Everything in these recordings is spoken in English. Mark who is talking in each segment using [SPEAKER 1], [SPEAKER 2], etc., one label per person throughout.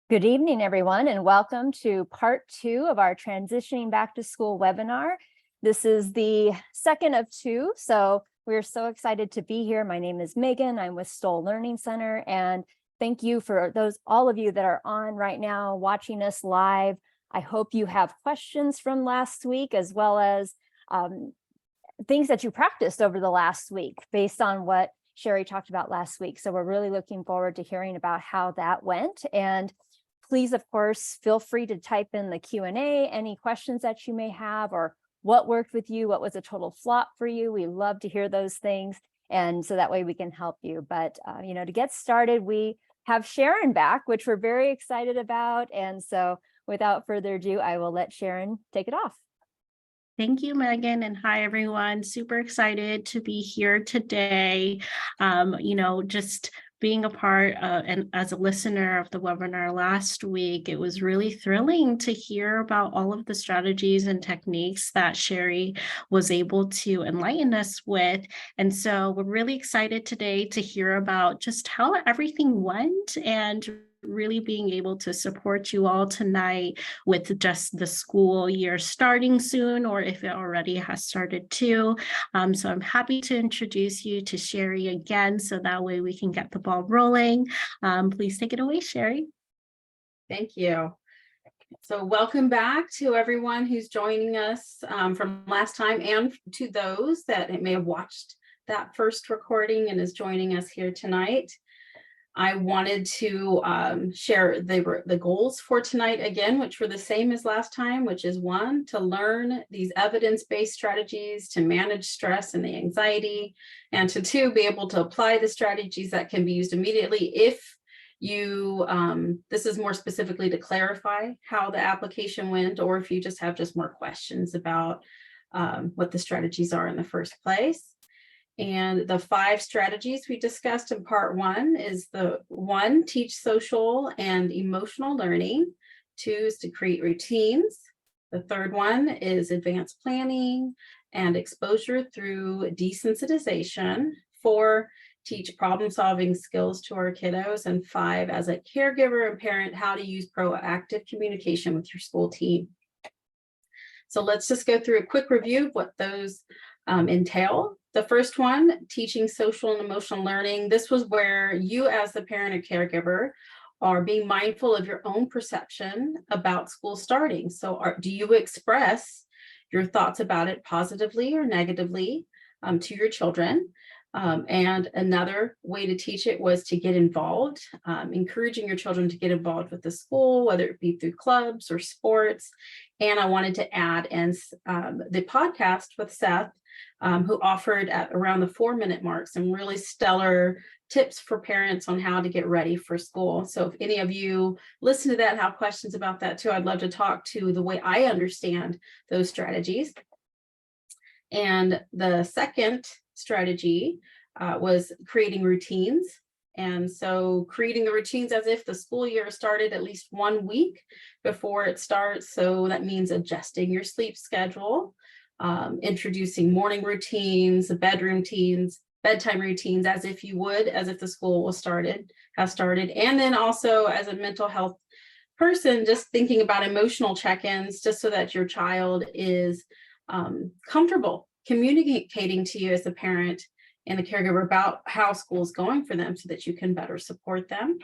[SPEAKER 1] Good evening, everyone, and welcome to part 2 of our Transitioning Back to School webinar. This is the second of 2, so we're so excited to be here. My name is Megan. I'm with Stoll Learning Center, and thank you for all of you that are on right now watching us live. I hope you have questions from last week, as well as things that you practiced over the last week based on what Sherri talked about last week. So we're really looking forward to hearing about how that went. And please, of course, feel free to type in the Q&A, any questions that you may have, or what worked with you, what was a total flop for you. We love to hear those things. And so that way we can help you. But, to get started, we have Sharon back, which we're very excited about. And so without further ado, I will let Sharon take it off.
[SPEAKER 2] Thank you, Megan, and hi, everyone. Super excited to be here today. Just being a part and as a listener of the webinar last week, it was really thrilling to hear about all of the strategies and techniques that Sherri was able to enlighten us with. And so we're really excited today to hear about just how everything went and really being able to support you all tonight with just the school year starting soon, or if it already has started too. So I'm happy to introduce you to Sherri again, so that way we can get the ball rolling. Please take it away, Sherri.
[SPEAKER 3] Thank you. So welcome back to everyone who's joining us from last time, and to those that may have watched that first recording and is joining us here tonight. I wanted to share the goals for tonight again, which were the same as last time, which is 1, to learn these evidence-based strategies to manage stress and the anxiety, and to 2, be able to apply the strategies that can be used immediately if you, this is more specifically to clarify how the application went, or if you just have more questions about what the strategies are in the first place. And the 5 strategies we discussed in part 1 is 1, teach social and emotional learning. 2 is to create routines. The 3rd one is advanced planning and exposure through desensitization. 4, teach problem-solving skills to our kiddos. And 5, as a caregiver and parent, how to use proactive communication with your school team. So let's just go through a quick review of what those entail. The first one, teaching social and emotional learning. This was where you as the parent or caregiver are being mindful of your own perception about school starting. So do you express your thoughts about it positively or negatively to your children? And another way to teach it was to get involved, encouraging your children to get involved with the school, whether it be through clubs or sports. And I wanted to add in the podcast with Seth, who offered at around the 4-minute mark some really stellar tips for parents on how to get ready for school. So if any of you listen to that and have questions about that too, I'd love to talk to the way I understand those strategies. And the second strategy was creating routines. And so creating the routines as if the school year started at least 1 week before it starts. So that means adjusting your sleep schedule, introducing morning routines, bedtime routines, as if the school has started. And then also as a mental health person, just thinking about emotional check-ins, just so that your child is comfortable communicating to you as a parent and the caregiver about how school is going for them, so that you can better support them.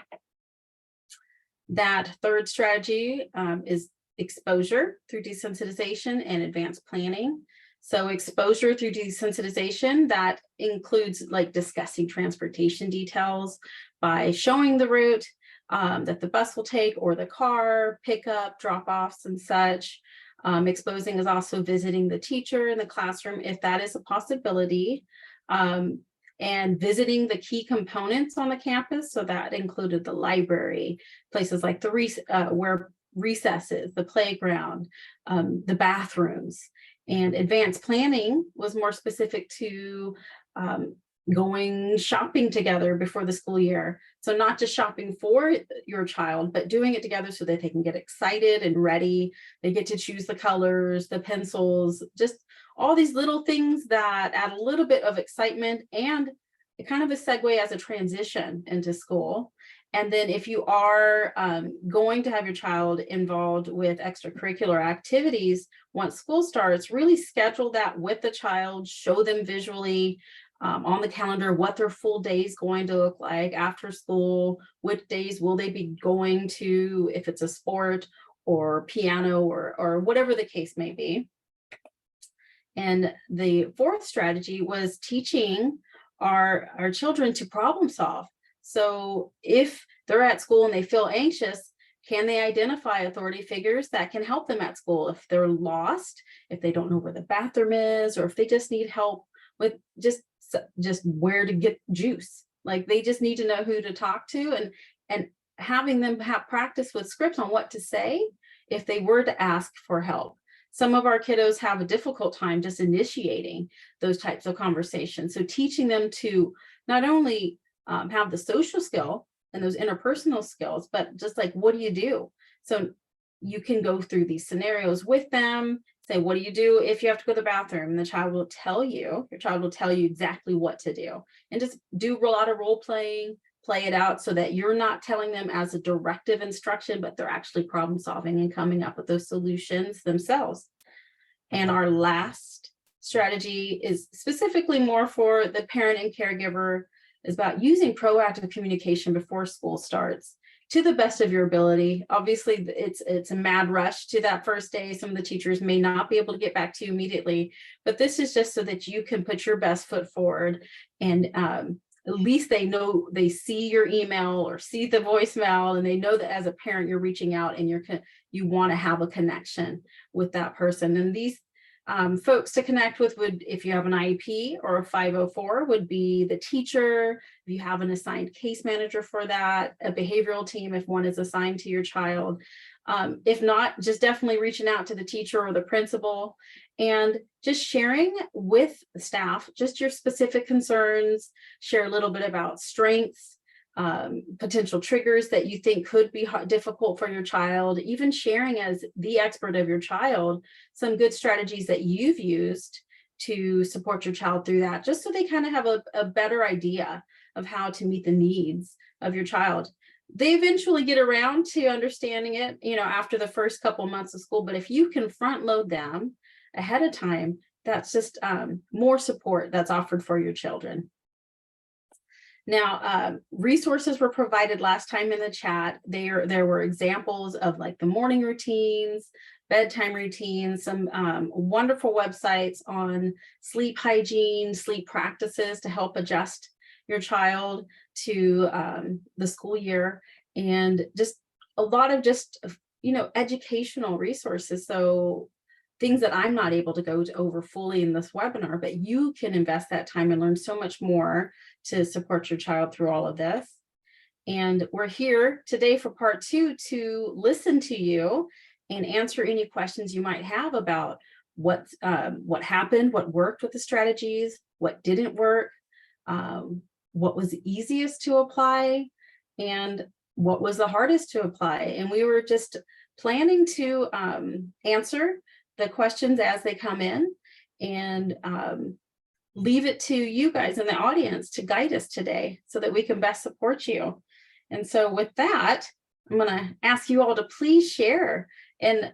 [SPEAKER 3] That 3rd strategy is exposure through desensitization and advanced planning. So exposure through desensitization, that includes discussing transportation details by showing the route that the bus will take, or the car, pickup, drop-offs and such. Exposing is also visiting the teacher in the classroom, if that is a possibility, and visiting the key components on the campus. So that included the library, places like where recesses, the playground, the bathrooms. And advanced planning was more specific to going shopping together before the school year. So not just shopping for your child, but doing it together so that they can get excited and ready. They get to choose the colors, the pencils, just all these little things that add a little bit of excitement and kind of a segue as a transition into school. And then if you are going to have your child involved with extracurricular activities, once school starts, really schedule that with the child, show them visually on the calendar what their full day is going to look like after school, which days will they be going to, if it's a sport or piano or whatever the case may be. And the fourth strategy was teaching our children to problem solve. So if they're at school and they feel anxious, can they identify authority figures that can help them at school? If they're lost, if they don't know where the bathroom is, or if they just need help with just where to get juice, like they just need to know who to talk to, and having them have practice with scripts on what to say if they were to ask for help. Some of our kiddos have a difficult time just initiating those types of conversations. So teaching them to not only have the social skill and those interpersonal skills, but just like, what do you do? So you can go through these scenarios with them, say, what do you do if you have to go to the bathroom? And the child will tell you, your child will tell you exactly what to do. And just do a lot of role playing, play it out so that you're not telling them as a directive instruction, but they're actually problem solving and coming up with those solutions themselves. And our last strategy is specifically more for the parent and caregiver, is about using proactive communication before school starts to the best of your ability. Obviously, it's a mad rush to that first day. Some of the teachers may not be able to get back to you immediately, but this is just so that you can put your best foot forward, and at least they know, they see your email or see the voicemail, and they know that as a parent you're reaching out and you want to have a connection with that person. And these folks to connect with would, if you have an IEP or a 504, would be the teacher. If you have an assigned case manager for that, a behavioral team if one is assigned to your child. If not, just definitely reaching out to the teacher or the principal, and just sharing with the staff just your specific concerns, share a little bit about strengths, potential triggers that you think could be difficult for your child, even sharing as the expert of your child some good strategies that you've used to support your child through that, just so they kind of have a better idea of how to meet the needs of your child. They eventually get around to understanding it, after the first couple months of school, but if you can front load them ahead of time, that's just more support that's offered for your children. Now, resources were provided last time in the chat. There were examples of like the morning routines, bedtime routines, some wonderful websites on sleep hygiene, sleep practices to help adjust your child to the school year, and just a lot of educational resources. So things that I'm not able to go over fully in this webinar, but you can invest that time and learn so much more to support your child through all of this. And we're here today for part 2 to listen to you and answer any questions you might have about what happened, what worked with the strategies, what didn't work, what was easiest to apply, and what was the hardest to apply. And we were just planning to answer the questions as they come in, and leave it to you guys in the audience to guide us today so that we can best support you. And so with that, I'm going to ask you all to please share, and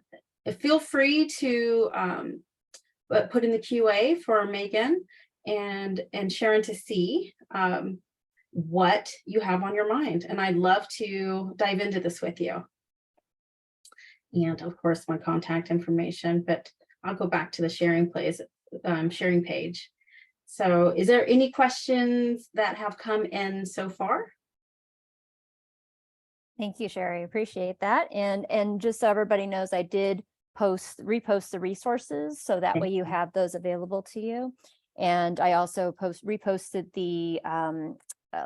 [SPEAKER 3] feel free to put in the QA for Megan and Sharon to see what you have on your mind. And I'd love to dive into this with you. And of course, my contact information, but I'll go back to the sharing page. So is there any questions that have come in so far?
[SPEAKER 1] Thank you, Sherri. Appreciate that. And just so everybody knows, I did repost the resources, so that way you have those available to you. And I also reposted the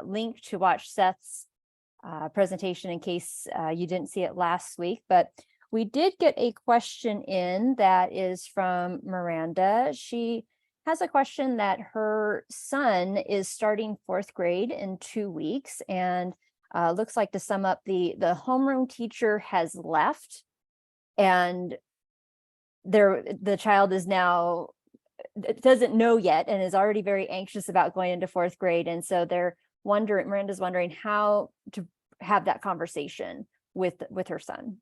[SPEAKER 1] link to watch Seth's presentation in case you didn't see it last week. But we did get a question in that is from Miranda. She has a question that her son is starting 4th grade in 2 weeks, and looks like, to sum up, the homeroom teacher has left, and the child is now, doesn't know yet, and is already very anxious about going into 4th grade. And so Miranda's wondering how to have that conversation with her son.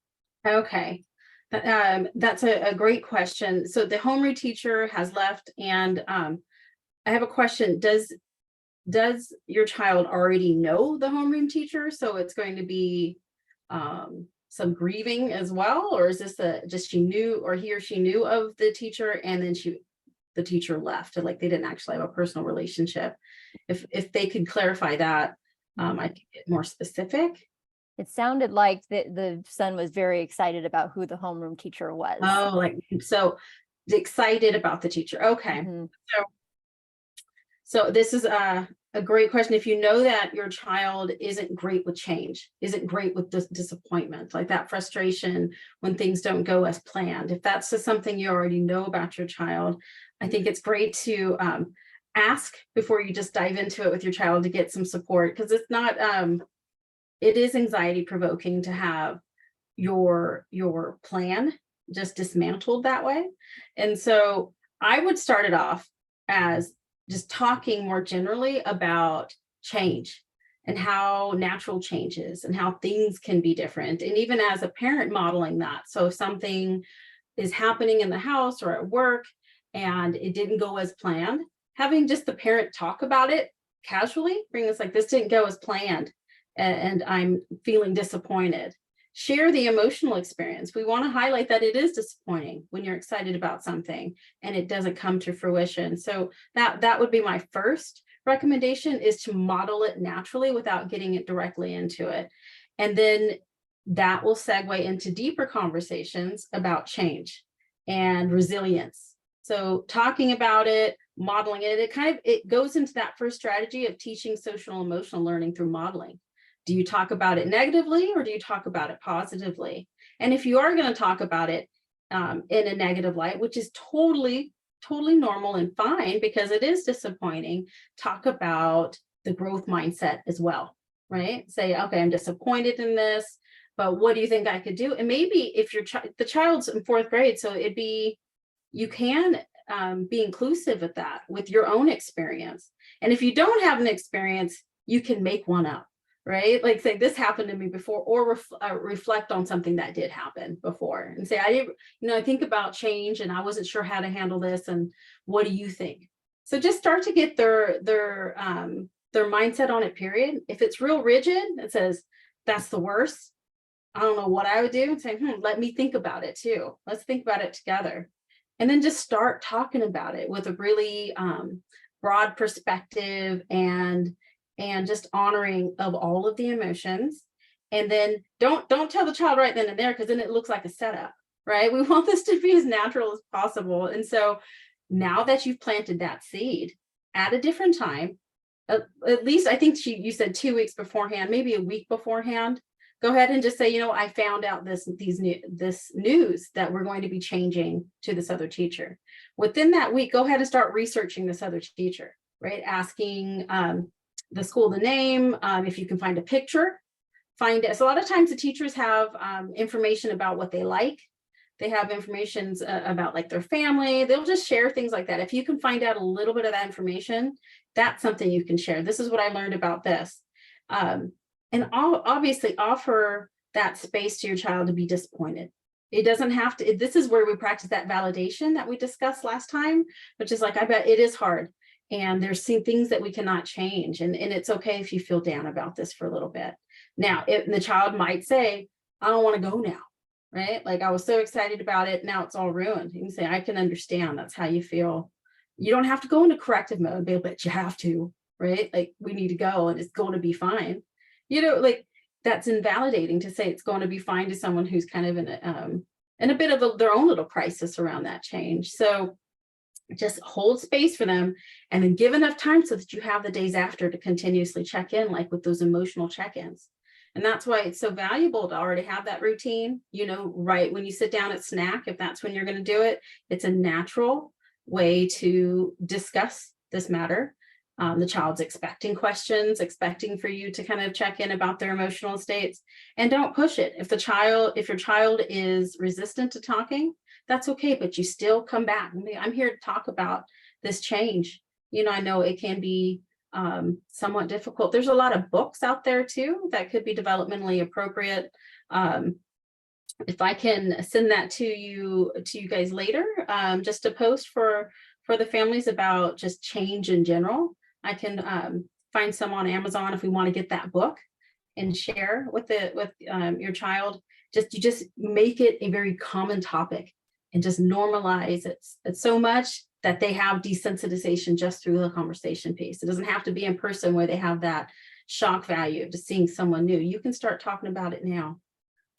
[SPEAKER 3] Okay. That's a great question. So the homeroom teacher has left, and I have a question. Does your child already know the homeroom teacher? So it's going to be some grieving as well, or is this just she knew, or he or she knew of the teacher and then the teacher left, and like they didn't actually have a personal relationship? If they could clarify that, I could get more specific.
[SPEAKER 1] It sounded like the son was very excited about who the homeroom teacher was.
[SPEAKER 3] Oh, like, so excited about the teacher. Okay.
[SPEAKER 1] Mhm.
[SPEAKER 3] So this is a great question. If you know that your child isn't great with change, isn't great with disappointment, like that frustration when things don't go as planned, if that's just something you already know about your child, I think it's great to ask before you just dive into it with your child to get some support, because it's not, it is anxiety provoking to have your plan just dismantled that way. And so I would start it off as just talking more generally about change and how natural change is and how things can be different. And even as a parent, modeling that. So if something is happening in the house or at work and it didn't go as planned, having just the parent talk about it casually, bring this like, this didn't go as planned and I'm feeling disappointed. Share the emotional experience. We want to highlight that it is disappointing when you're excited about something and it doesn't come to fruition. So that would be my first recommendation, is to model it naturally without getting it directly into it. And then that will segue into deeper conversations about change and resilience. So talking about it, modeling it, it goes into that first strategy of teaching social and emotional learning through modeling. Do you talk about it negatively or do you talk about it positively? And if you are going to talk about it in a negative light, which is totally normal and fine because it is disappointing, talk about the growth mindset as well, right? Say, okay, I'm disappointed in this, but what do you think I could do? And maybe if the child's in 4th grade, so you can be inclusive with that, with your own experience. And if you don't have an experience, you can make one up. Right? Like say, this happened to me before, or reflect on something that did happen before and say, I think about change and I wasn't sure how to handle this. And what do you think? So just start to get their mindset on it, period. If it's real rigid, it says, that's the worst. I don't know what I would do, and say, let me think about it too. Let's think about it together. And then just start talking about it with a really broad perspective and just honoring of all of the emotions. And then don't tell the child right then and there, because then it looks like a setup, right? We want this to be as natural as possible. And so now that you've planted that seed at a different time, at least I think you said 2 weeks beforehand, maybe a week beforehand, go ahead and just say, I found out this news that we're going to be changing to this other teacher. Within that week, go ahead and start researching this other teacher, right? Asking the school, the name, if you can find a picture, find it. So a lot of times the teachers have information about what they like. They have information about like their family. They'll just share things like that. If you can find out a little bit of that information, that's something you can share. This is what I learned about this. And obviously offer that space to your child to be disappointed. It doesn't have to, this is where we practice that validation that we discussed last time, which is like, I bet it is hard. And there's things that we cannot change. And it's okay if you feel down about this for a little bit. Now, the child might say, I don't want to go now, right? Like I was so excited about it. Now it's all ruined. You can say, I can understand. That's how you feel. You don't have to go into corrective mode, but you have to, right? Like we need to go and it's going to be fine. Like that's invalidating to say it's going to be fine to someone who's kind of in a bit of their own little crisis around that change. So just hold space for them and then give enough time so that you have the days after to continuously check in, like with those emotional check-ins. And that's why it's so valuable to already have that routine, right when you sit down at snack, if that's when you're going to do it, it's a natural way to discuss this matter. The child's expecting questions, expecting for you to kind of check in about their emotional states, and don't push it. If your child is resistant to talking, that's okay, but you still come back. I'm here to talk about this change. I know it can be somewhat difficult. There's a lot of books out there too that could be developmentally appropriate. If I can send that to you guys later, just a post for the families about just change in general. I can find some on Amazon if we want to get that book and share with your child. You just make it a very common topic and just normalize it. It's so much that they have desensitization just through the conversation piece. It doesn't have to be in person where they have that shock value of just seeing someone new. You can start talking about it now.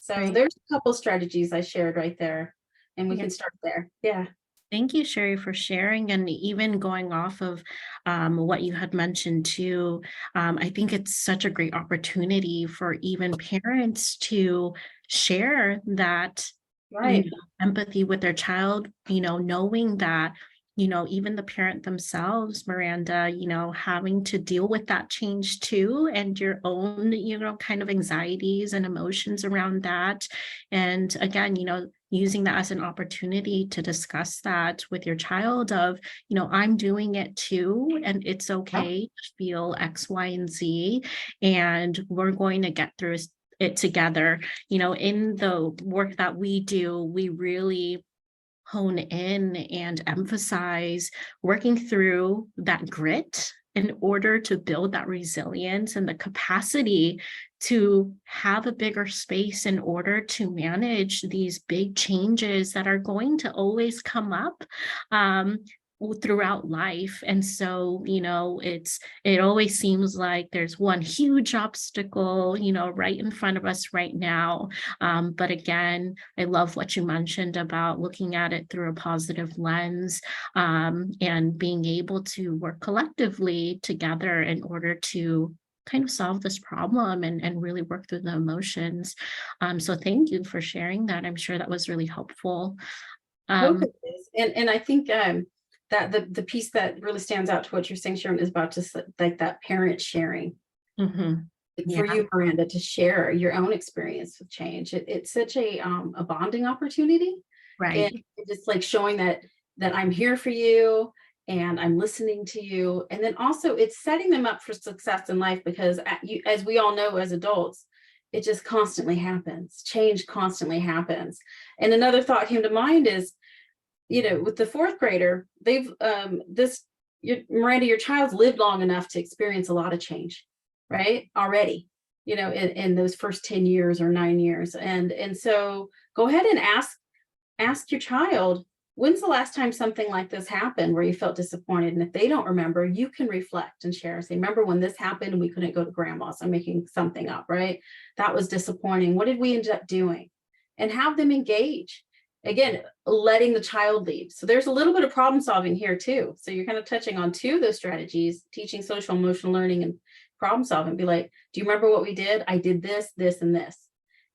[SPEAKER 3] So
[SPEAKER 2] Right.
[SPEAKER 3] there's a couple strategies I shared right there, and we
[SPEAKER 2] Yeah.
[SPEAKER 3] can start there. Yeah.
[SPEAKER 2] Thank you, Sherri, for sharing, and even going off of what you had mentioned too. I think it's such a great opportunity for even parents to share that
[SPEAKER 3] Right.
[SPEAKER 2] empathy with their child, knowing that, even the parent themselves, Miranda, having to deal with that change too, and your own, kind of anxieties and emotions around that. And again, using that as an opportunity to discuss that with your child of, I'm doing it too, and it's okay to feel X, Y, and Z, and we're going to get through it together. In the work that we do, we really hone in and emphasize working through that grit in order to build that resilience and the capacity to have a bigger space in order to manage these big changes that are going to always come up throughout life. And so, it always seems like there's one huge obstacle, right in front of us right now. But again, I love what you mentioned about looking at it through a positive lens, and being able to work collectively together in order to kind of solve this problem and really work through the emotions. So thank you for sharing that. I'm sure that was really helpful.
[SPEAKER 3] Hope it is. And I think that the piece that really stands out to what you're saying, Sharon, is about just like that parent sharing.
[SPEAKER 2] Mhm.
[SPEAKER 3] For you, Miranda, to share your own experience with change. It's such a bonding opportunity.
[SPEAKER 2] Right.
[SPEAKER 3] And just like showing that I'm here for you and I'm listening to you. And then also it's setting them up for success in life, because as we all know, as adults, it just constantly happens. Change constantly happens. And another thought came to mind is, with the fourth grader, they've Miranda, your child's lived long enough to experience a lot of change, right? Already, in those first 10 years or 9 years. And so go ahead and ask your child, when's the last time something like this happened where you felt disappointed? And if they don't remember, you can reflect and share. Say, remember when this happened and we couldn't go to grandma's? I'm making something up, right? That was disappointing. What did we end up doing? And have them engage. Again, letting the child lead. So there's a little bit of problem solving here too. So you're kind of touching on two of those strategies, teaching social emotional learning and problem solving. Be like, do you remember what we did? I did this, this, and this.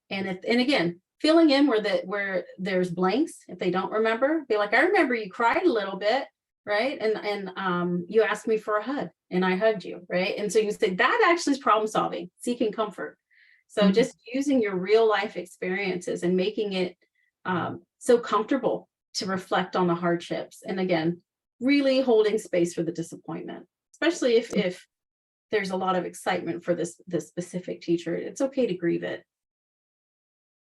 [SPEAKER 3] And again, filling in where there's blanks. If they don't remember, be like, I remember you cried a little bit, right? And you asked me for a hug and I hugged you, right? And so you say that actually is problem solving, seeking comfort. So just using your real life experiences and making it so comfortable to reflect on the hardships. And again, really holding space for the disappointment, especially if there's a lot of excitement for this specific teacher. It's okay to grieve it.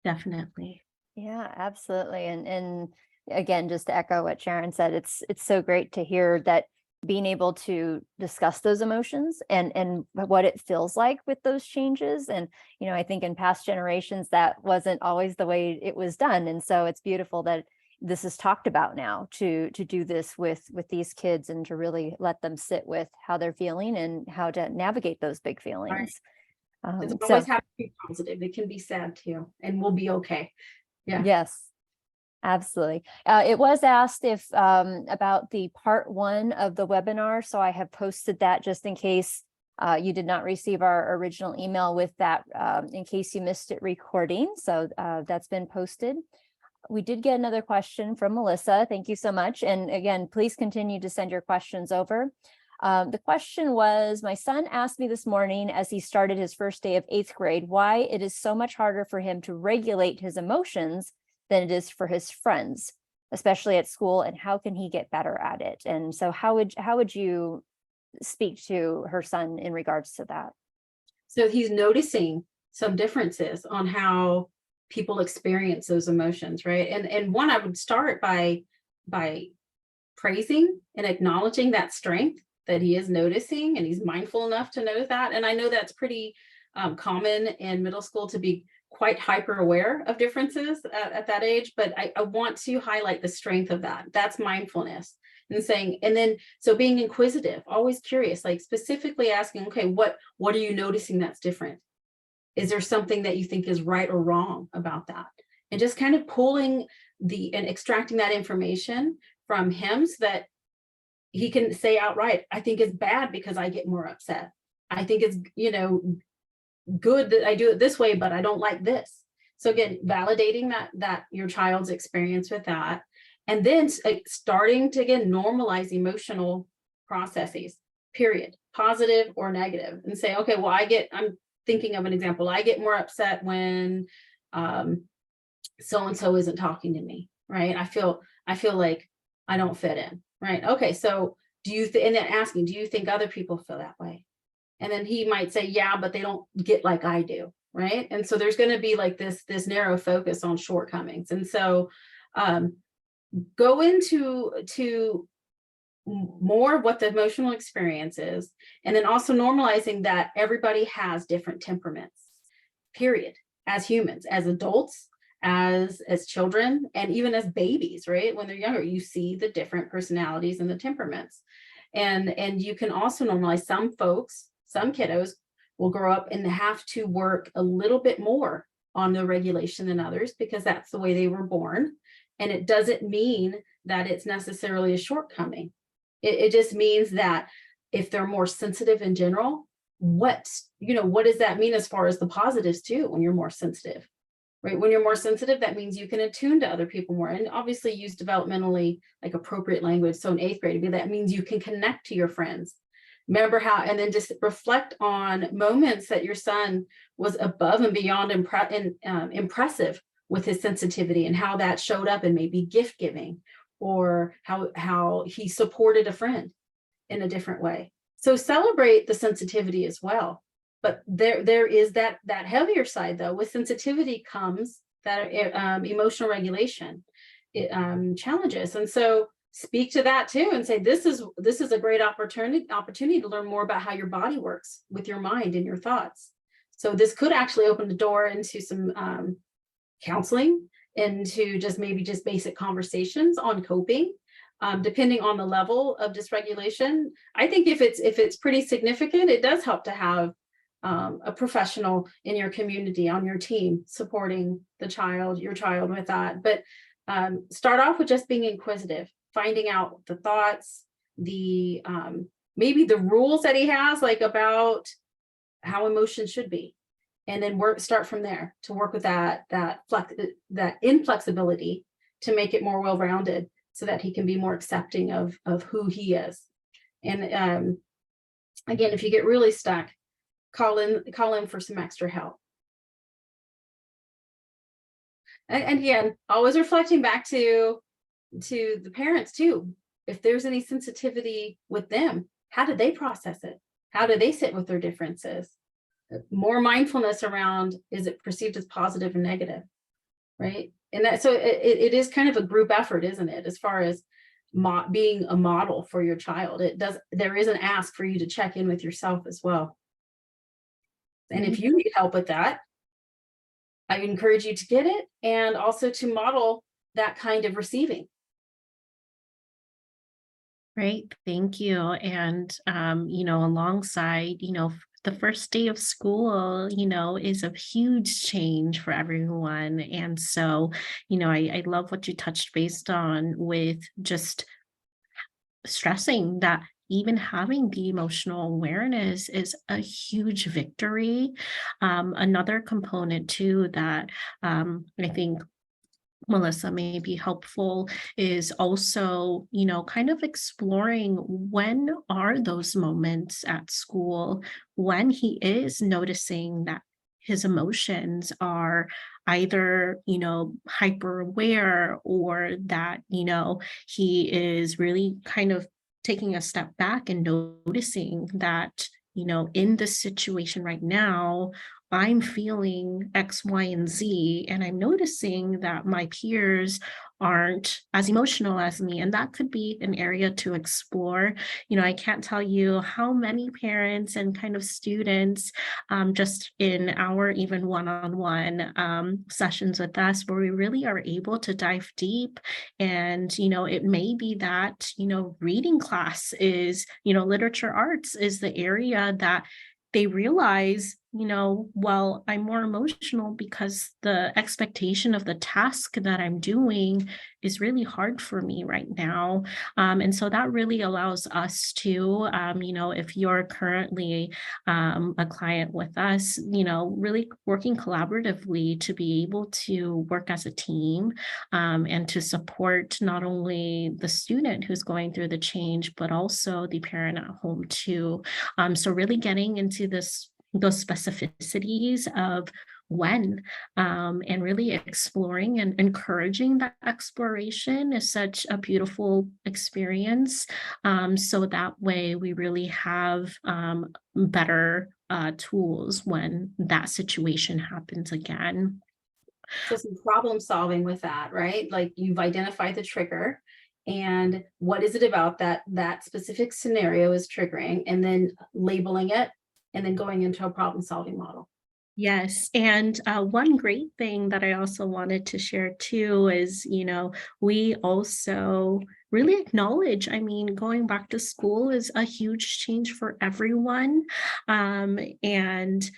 [SPEAKER 2] Definitely.
[SPEAKER 1] Yeah, absolutely. And again, just to echo what Sharon said, it's so great to hear that being able to discuss those emotions and what it feels like with those changes. And, I think in past generations, that wasn't always the way it was done. And so it's beautiful that this is talked about now to do this with these kids and to really let them sit with how they're feeling and how to navigate those big feelings.
[SPEAKER 3] Right. It
[SPEAKER 1] So
[SPEAKER 3] always have to be positive. It can be sad too, and we'll be okay. Yeah.
[SPEAKER 1] yes. Absolutely. It was asked if about the part 1 of the webinar. So I have posted that just in case you did not receive our original email with that, in case you missed it recording. So that's been posted. We did get another question from Melissa. Thank you so much. And again, please continue to send your questions over. The question was, my son asked me this morning as he started his first day of 8th grade, why it is so much harder for him to regulate his emotions than it is for his friends, especially at school, and how can he get better at it? And so how would you speak to her son in regards to that?
[SPEAKER 3] So he's noticing some differences on how people experience those emotions, right? And one, I would start by praising and acknowledging that strength that he is noticing, and he's mindful enough to know that. And I know that's pretty common in middle school to be quite hyper aware of differences at that age, but I want to highlight the strength of that. That's mindfulness. And saying, and then so being inquisitive, always curious, like specifically asking, okay, what are you noticing that's different? Is there something that you think is right or wrong about that? And just kind of pulling and extracting that information from him so that he can say outright, I think it's bad because I get more upset. I think it's, good that I do it this way, but I don't like this. So again, validating that your child's experience with that. And then starting to, again, normalize emotional processes, period, positive or negative, and say, okay, well, I'm thinking of an example. I get more upset when so-and-so isn't talking to me, right? I feel like I don't fit in, right? Okay, so and then asking, do you think other people feel that way? And then he might say, yeah, but they don't get like I do, right? And so there's going to be like this narrow focus on shortcomings. And so go into more what the emotional experience is, and then also normalizing that everybody has different temperaments, period, as humans, as adults, as children, and even as babies, right? When they're younger, you see the different personalities and the temperaments. And you can also normalize some kiddos will grow up and have to work a little bit more on the regulation than others because that's the way they were born. And it doesn't mean that it's necessarily a shortcoming. It just means that if they're more sensitive in general, what does that mean as far as the positives too, when you're more sensitive, right? When you're more sensitive, that means you can attune to other people more and obviously use developmentally like appropriate language. So in 8th grade, that means you can connect to your friends. Remember how, and then just reflect on moments that your son was above and beyond impressive with his sensitivity and how that showed up in maybe gift giving or how he supported a friend in a different way. So celebrate the sensitivity as well. But there is that heavier side though. With sensitivity comes that emotional regulation challenges. And so speak to that too and say, this is a great opportunity to learn more about how your body works with your mind and your thoughts. So this could actually open the door into some counseling, into just basic conversations on coping, depending on the level of dysregulation. I think if it's pretty significant, it does help to have a professional in your community, on your team, supporting your child with that. But start off with just being inquisitive, finding out the thoughts, the maybe the rules that he has, like about how emotions should be, and then start from there to work with that inflexibility to make it more well-rounded, so that he can be more accepting of who he is. And again, if you get really stuck, call in for some extra help. And again, always reflecting back to the parents too. If there's any sensitivity with them, how did they process it? How do they sit with their differences? More mindfulness around, is it perceived as positive and negative, right? And that, so it is kind of a group effort, isn't it? As far as being a model for your child, there is an ask for you to check in with yourself as well. And if you need help with that, I encourage you to get it, and also to model that kind of receiving.
[SPEAKER 2] Great, thank you. And, alongside, the first day of school, is a huge change for everyone. And so, I love what you touched based on with just stressing that even having the emotional awareness is a huge victory. Another component too that I think Melissa may be helpful is also, kind of exploring when are those moments at school when he is noticing that his emotions are either, hyper aware, or that, he is really kind of taking a step back and noticing that, in this situation right now, I'm feeling X, Y, and Z, and I'm noticing that my peers aren't as emotional as me. And that could be an area to explore. I can't tell you how many parents and kind of students, just in our even one-on-one sessions with us, where we really are able to dive deep. And, it may be that, reading class is, literature arts is the area that they realize, well, I'm more emotional because the expectation of the task that I'm doing is really hard for me right now. And so that really allows us to, if you're currently a client with us, really working collaboratively to be able to work as a team, and to support not only the student who's going through the change, but also the parent at home too. So really getting into those specificities of when, and really exploring and encouraging that exploration is such a beautiful experience. So that way we really have better tools when that situation happens again.
[SPEAKER 3] So some problem solving with that, right? Like you've identified the trigger and what is it about that specific scenario is triggering, and then labeling it and then going into a problem solving model.
[SPEAKER 2] Yes. And one great thing that I also wanted to share too is, we also really acknowledge, going back to school is a huge change for everyone. And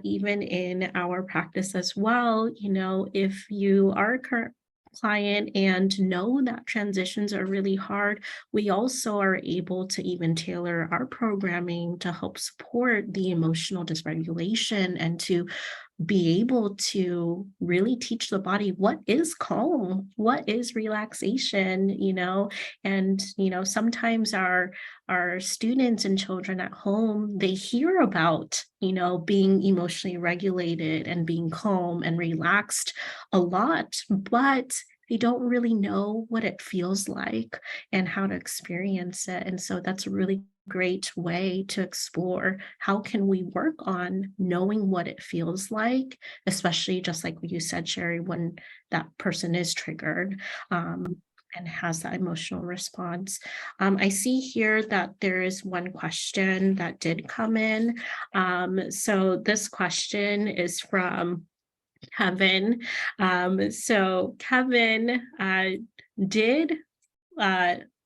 [SPEAKER 2] even in our practice as well, if you are a current client and know that transitions are really hard, we also are able to even tailor our programming to help support the emotional dysregulation and to be able to really teach the body what is calm, what is relaxation, and sometimes our students and children at home, they hear about being emotionally regulated and being calm and relaxed a lot, but they don't really know what it feels like and how to experience it. And so that's a really great way to explore how can we work on knowing what it feels like, especially just like you said, Sherri, when that person is triggered and has that emotional response. I see here that there is one question that did come in. So this question is from Kevin. So Kevin did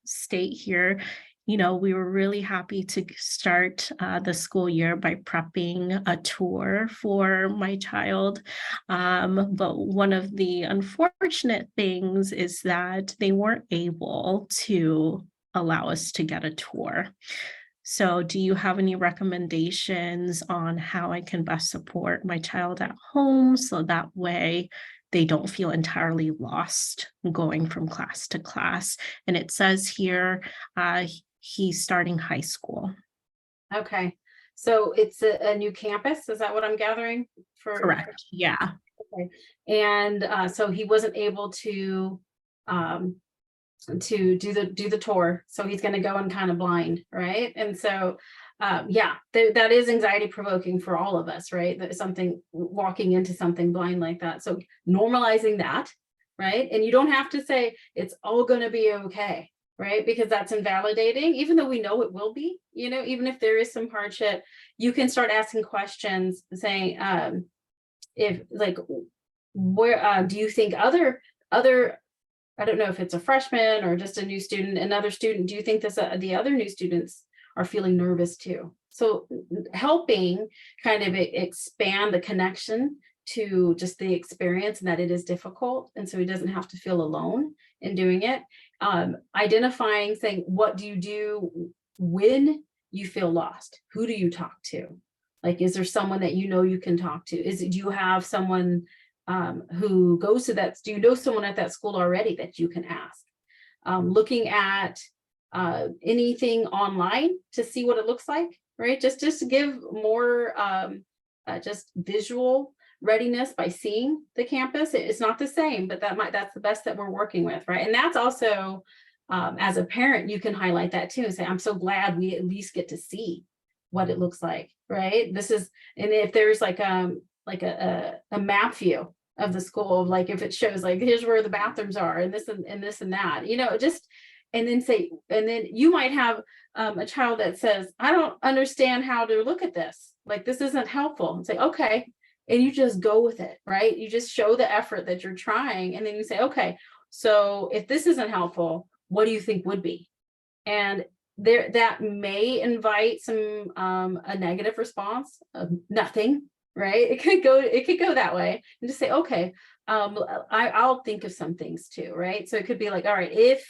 [SPEAKER 2] state here, we were really happy to start the school year by prepping a tour for my child. But one of the unfortunate things is that they weren't able to allow us to get a tour. So do you have any recommendations on how I can best support my child at home so that way they don't feel entirely lost going from class to class? And it says here, he's starting high school.
[SPEAKER 3] Okay. So it's a new campus. Is that what I'm gathering?
[SPEAKER 2] Correct. Yeah.
[SPEAKER 3] Okay. And so he wasn't able to do the tour. So he's going to go in kind of blind, right? And so yeah, that is anxiety provoking for all of us, right? That is something, walking into something blind like that. So normalizing that, right? And you don't have to say it's all going to be okay, right? Because that's invalidating, even though we know it will be, even if there is some hardship, you can start asking questions saying, if like, where do you think other, I don't know if it's a freshman or just a new student, another student, do you think this the other new students are feeling nervous too? So helping kind of expand the connection to just the experience and that it is difficult. And so he doesn't have to feel alone in doing it. Identifying, saying, what do you do when you feel lost? Who do you talk to? Like, is there someone that you can talk to? Do you have someone who goes to that? Do you know someone at that school already that you can ask? Looking at anything online to see what it looks like, right? Just to give more just visual readiness by seeing the campus. It's not the same, but that's the best that we're working with, right? And that's also as a parent, you can highlight that too and say, I'm so glad we at least get to see what it looks like, right? This is, and if there's like a map view of the school, like if it shows like, here's where the bathrooms are and this and this and that, just, and then say, and then you might have a child that says, I don't understand how to look at this. Like, this isn't helpful. And say, okay. And you just go with it, right? You just show the effort that you're trying. And then you say, okay, so if this isn't helpful, what do you think would be? And there, that may invite some a negative response of nothing, right? It could go that way, and just say, okay, I'll think of some things too, right? So it could be like, all right, if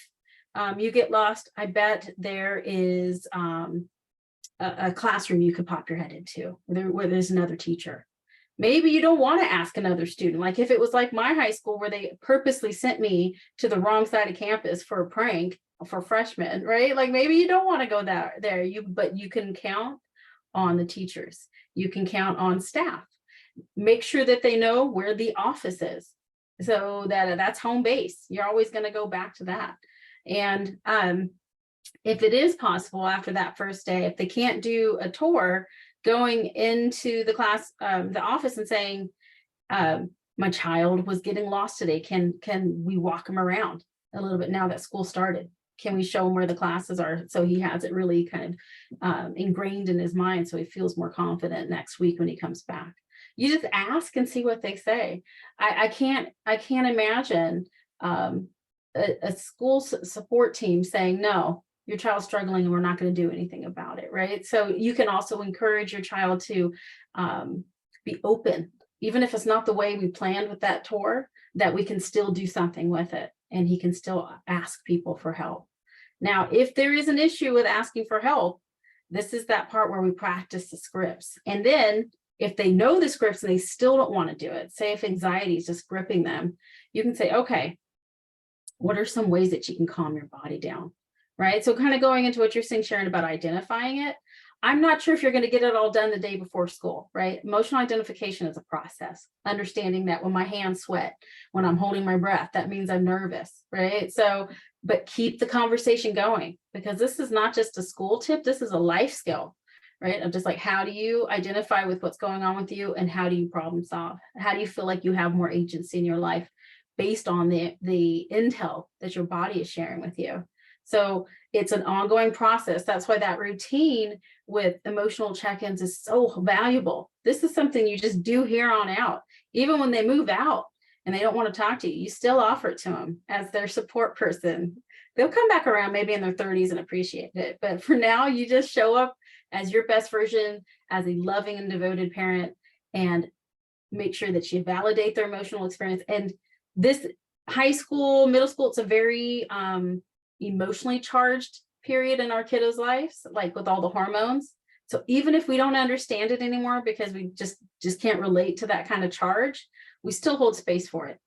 [SPEAKER 3] you get lost, I bet there is a classroom you could pop your head into where there's another teacher. Maybe you don't want to ask another student. Like if it was like my high school where they purposely sent me to the wrong side of campus for a prank for freshmen, right? Like maybe you don't want to go there, but you can count on the teachers. You can count on staff. Make sure that they know where the office is, so that that's home base. You're always going to go back to that. And if it is possible after that first day, if they can't do a tour, going into the class, the office, and saying, my child was getting lost today. Can we walk him around a little bit now that school started? Can we show him where the classes are? So he has it really kind of ingrained in his mind, so he feels more confident next week when he comes back. You just ask and see what they say. I can't imagine a school support team saying, no, your child's struggling and we're not going to do anything about it, right? So you can also encourage your child to be open, even if it's not the way we planned with that tour, that we can still do something with it and he can still ask people for help. Now, if there is an issue with asking for help, this is that part where we practice the scripts. And then if they know the scripts and they still don't want to do it, say if anxiety is just gripping them, you can say, okay, what are some ways that you can calm your body down? Right? So kind of going into what you're saying, Sharon, about identifying it. I'm not sure if you're going to get it all done the day before school, right? Emotional identification is a process. Understanding that when my hands sweat, when I'm holding my breath, that means I'm nervous, right? So, but keep the conversation going, because this is not just a school tip. This is a life skill, right? Of just like, how do you identify with what's going on with you, and how do you problem solve? How do you feel like you have more agency in your life based on the intel that your body is sharing with you? So it's an ongoing process. That's why that routine with emotional check-ins is so valuable. This is something you just do here on out. Even when they move out and they don't want to talk to you, you still offer it to them as their support person. They'll come back around maybe in their 30s and appreciate it. But for now, you just show up as your best version, as a loving and devoted parent, and make sure that you validate their emotional experience. And this high school, middle school, it's a very emotionally charged period in our kiddos' lives, like with all the hormones. So even if we don't understand it anymore because we just can't relate to that kind of charge, we still hold space for it.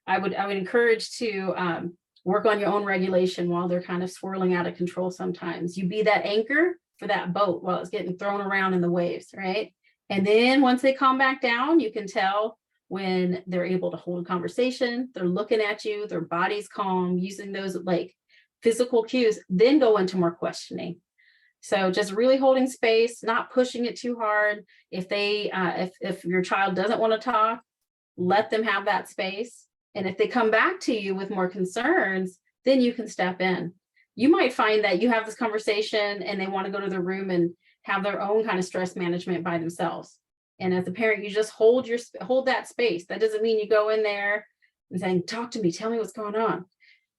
[SPEAKER 3] I would encourage to work on your own regulation while they're kind of swirling out of control. Sometimes you be that anchor for that boat while it's getting thrown around in the waves, right? And then once they calm back down, you can tell when they're able to hold a conversation, they're looking at you, their body's calm, using those like physical cues, then go into more questioning. So just really holding space, not pushing it too hard. If they, if your child doesn't want to talk, let them have that space. And if they come back to you with more concerns, then you can step in. You might find that you have this conversation and they want to go to their room and have their own kind of stress management by themselves. And as a parent, you just hold that space. That doesn't mean you go in there and saying, talk to me, tell me what's going on.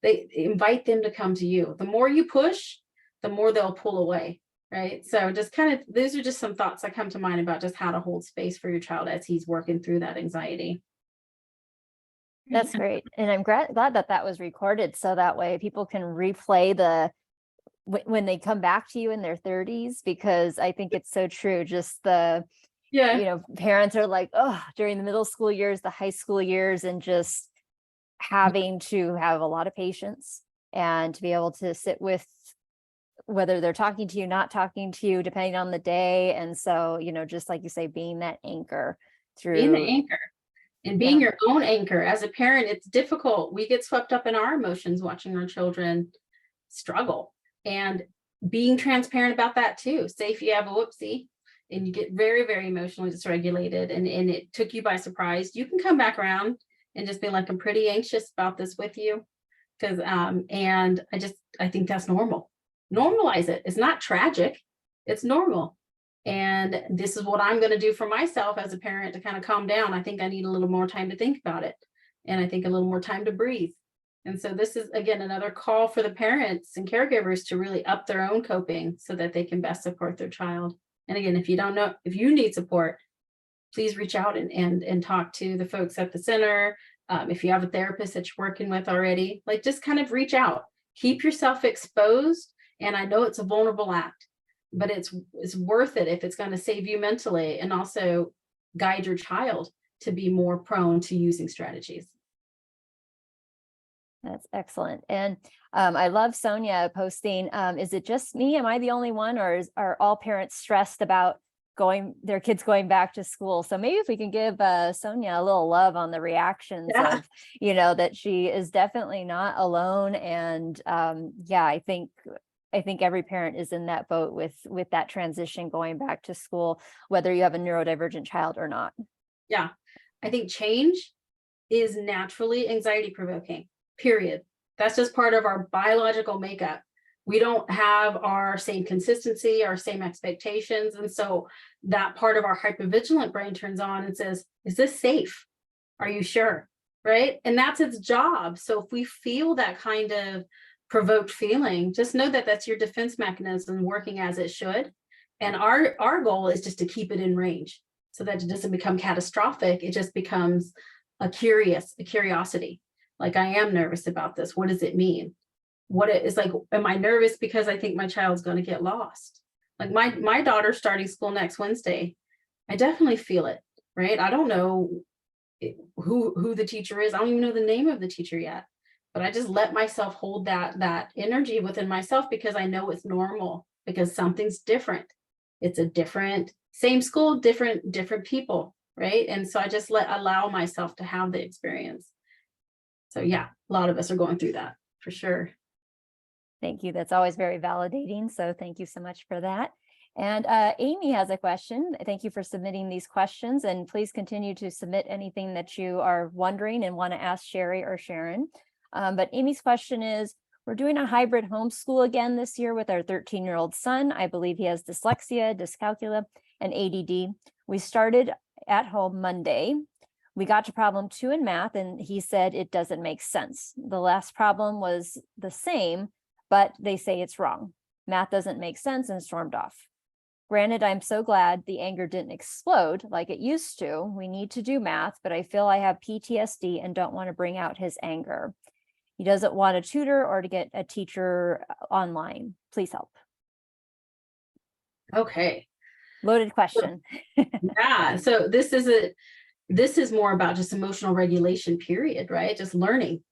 [SPEAKER 3] They invite them to come to you. The more you push, the more they'll pull away, right? So just kind of, those are just some thoughts that come to mind about just how to hold space for your child as he's working through that anxiety.
[SPEAKER 1] That's great. And I'm glad that was recorded, so that way people can replay when they come back to you in their 30s, because I think it's so true. Just parents are like, oh, during the middle school years, the high school years, and just having to have a lot of patience and to be able to sit with whether they're talking to you, not talking to you, depending on the day. And so, just like you say, being that anchor through.
[SPEAKER 3] Being the anchor and being your own anchor. As a parent, it's difficult. We get swept up in our emotions watching our children struggle, and being transparent about that too. Say if you have a whoopsie and you get very, very emotionally dysregulated and it took you by surprise, you can come back around and just be like, I'm pretty anxious about this with you. Because and I think that's normal. Normalize it. It's not tragic. It's normal. And this is what I'm going to do for myself as a parent to kind of calm down. I think I need a little more time to think about it. And I think a little more time to breathe. And so this is, again, another call for the parents and caregivers to really up their own coping so that they can best support their child. And again, if you don't know, if you need support, please reach out and talk to the folks at the center. If you have a therapist that you're working with already, like just kind of reach out, keep yourself exposed. And I know it's a vulnerable act, but it's worth it if it's going to save you mentally and also guide your child to be more prone to using strategies.
[SPEAKER 1] That's excellent. And I love Sonia posting, is it just me? Am I the only one, or are all parents stressed about their kids going back to school? So maybe if we can give Sonia a little love on the reactions of, that she is definitely not alone. And I think every parent is in that boat with that transition going back to school, whether you have a neurodivergent child or not.
[SPEAKER 3] Yeah, I think change is naturally anxiety provoking, period. That's just part of our biological makeup. We don't have our same consistency, our same expectations. And so that part of our hypervigilant brain turns on and says, is this safe? Are you sure? Right? And that's its job. So if we feel that kind of provoked feeling, just know that that's your defense mechanism working as it should. And our goal is just to keep it in range so that it doesn't become catastrophic. It just becomes a curiosity. Like, I am nervous about this. What does it mean? What it is like, am I nervous because I think my child's going to get lost? Like my daughter's starting school next Wednesday. I definitely feel it, right? I don't know who the teacher is. I don't even know the name of the teacher yet, but I just let myself hold that energy within myself because I know it's normal, because something's different. It's a different, same school, different people, right? And so I just allow myself to have the experience. So yeah, a lot of us are going through that for sure.
[SPEAKER 1] Thank you. That's always very validating. So thank you so much for that. And Amy has a question. Thank you for submitting these questions, and please continue to submit anything that you are wondering and want to ask Sherri or Sharon. But Amy's question is, we're doing a hybrid homeschool again this year with our 13-year-old son. I believe he has dyslexia, dyscalculia, and ADD. We started at home Monday. We got to problem 2 in math, and he said it doesn't make sense. The last problem was the same, but they say it's wrong. Math doesn't make sense, and stormed off. Granted, I'm so glad the anger didn't explode like it used to. We need to do math, but I feel I have PTSD and don't want to bring out his anger. He doesn't want a tutor or to get a teacher online. Please help.
[SPEAKER 3] Okay.
[SPEAKER 1] Loaded question.
[SPEAKER 3] Yeah. So this is more about just emotional regulation, period, right? Just learning,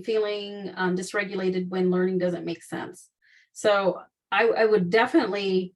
[SPEAKER 3] feeling dysregulated when learning doesn't make sense. So I would definitely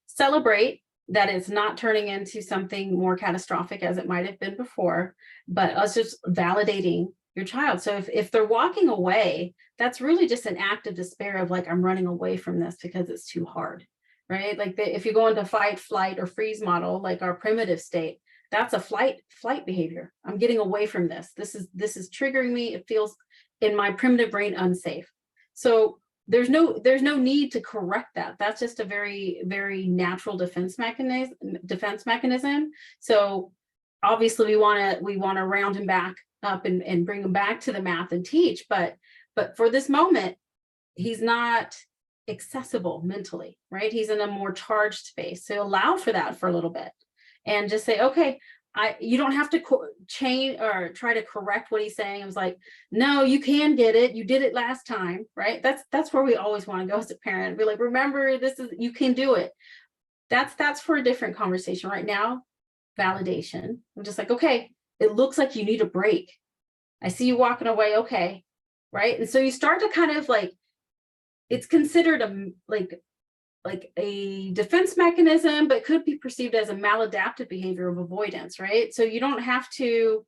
[SPEAKER 3] celebrate that it's not turning into something more catastrophic as it might have been before, but us just validating your child. So if they're walking away, that's really just an act of despair of like, I'm running away from this because it's too hard, right? Like if you go into fight, flight, or freeze model, like our primitive state, that's a flight behavior. I'm getting away from this. This is triggering me. It feels in my primitive brain unsafe. So there's no need to correct that. That's just a very, very natural defense mechanism. So obviously we want to round him back up and bring him back to the math and teach, but for this moment, he's not accessible mentally, right? He's in a more charged space. So allow for that for a little bit and just say, okay, you don't have to change or try to correct what he's saying. I was like, no, you can get it. You did it last time, right? That's where we always want to go as a parent. Be like, remember, you can do it. That's for a different conversation. Right now, validation. I'm just like, okay, it looks like you need a break. I see you walking away. Okay. Right. And so you start to kind of like, it's considered like a defense mechanism, but could be perceived as a maladaptive behavior of avoidance, right? So you don't have to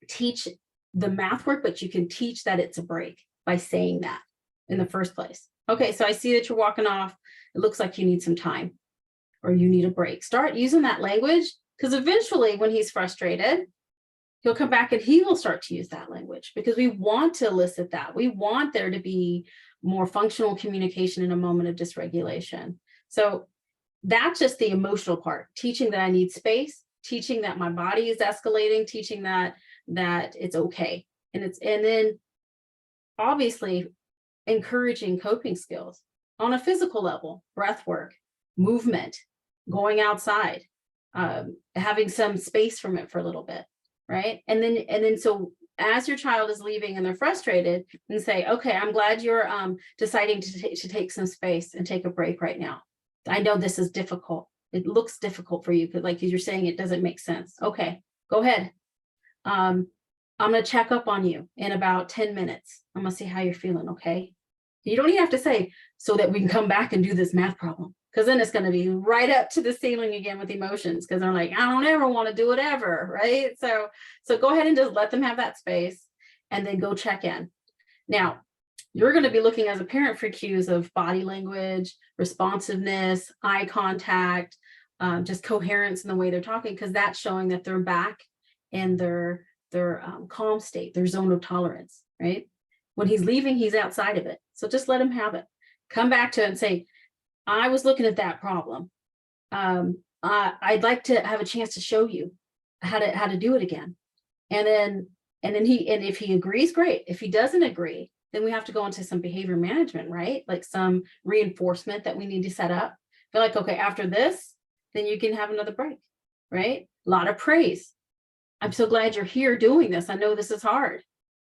[SPEAKER 3] teach the math work, but you can teach that it's a break. by saying that in the first place. Okay, so I see that you're walking off. It looks like you need some time or you need a break. Start using that language, because eventually when he's frustrated, he'll come back and he will start to use that language, because we want to elicit that. We want there to be more functional communication in a moment of dysregulation. So that's just the emotional part, teaching that I need space, teaching that my body is escalating, teaching that it's okay. And then obviously encouraging coping skills on a physical level, breath work, movement, going outside, having some space from it for a little bit, right? And then so as your child is leaving and they're frustrated, and say, okay, I'm glad you're deciding to take some space and take a break right now. I know this is difficult. It looks difficult for you, because like you're saying, it doesn't make sense. Okay, go ahead. I'm going to check up on you in about 10 minutes. I'm going to see how you're feeling. Okay. You don't even have to say, so that we can come back and do this math problem, because then it's going to be right up to the ceiling again with emotions, because they're like, I don't ever want to do it ever. Right. So go ahead and just let them have that space, and then go check in. Now, you're going to be looking as a parent for cues of body language, responsiveness, eye contact, just coherence in the way they're talking, because that's showing that they're back in their calm state, their zone of tolerance, right? When he's leaving, he's outside of it. So just let him have it. Come back to it and say, I was looking at that problem. I'd like to have a chance to show you how to do it again. And then if he agrees, great. If he doesn't agree, then we have to go into some behavior management, right? Like some reinforcement that we need to set up. They're like, okay, after this, then you can have another break, right? A lot of praise. I'm so glad you're here doing this. I know this is hard.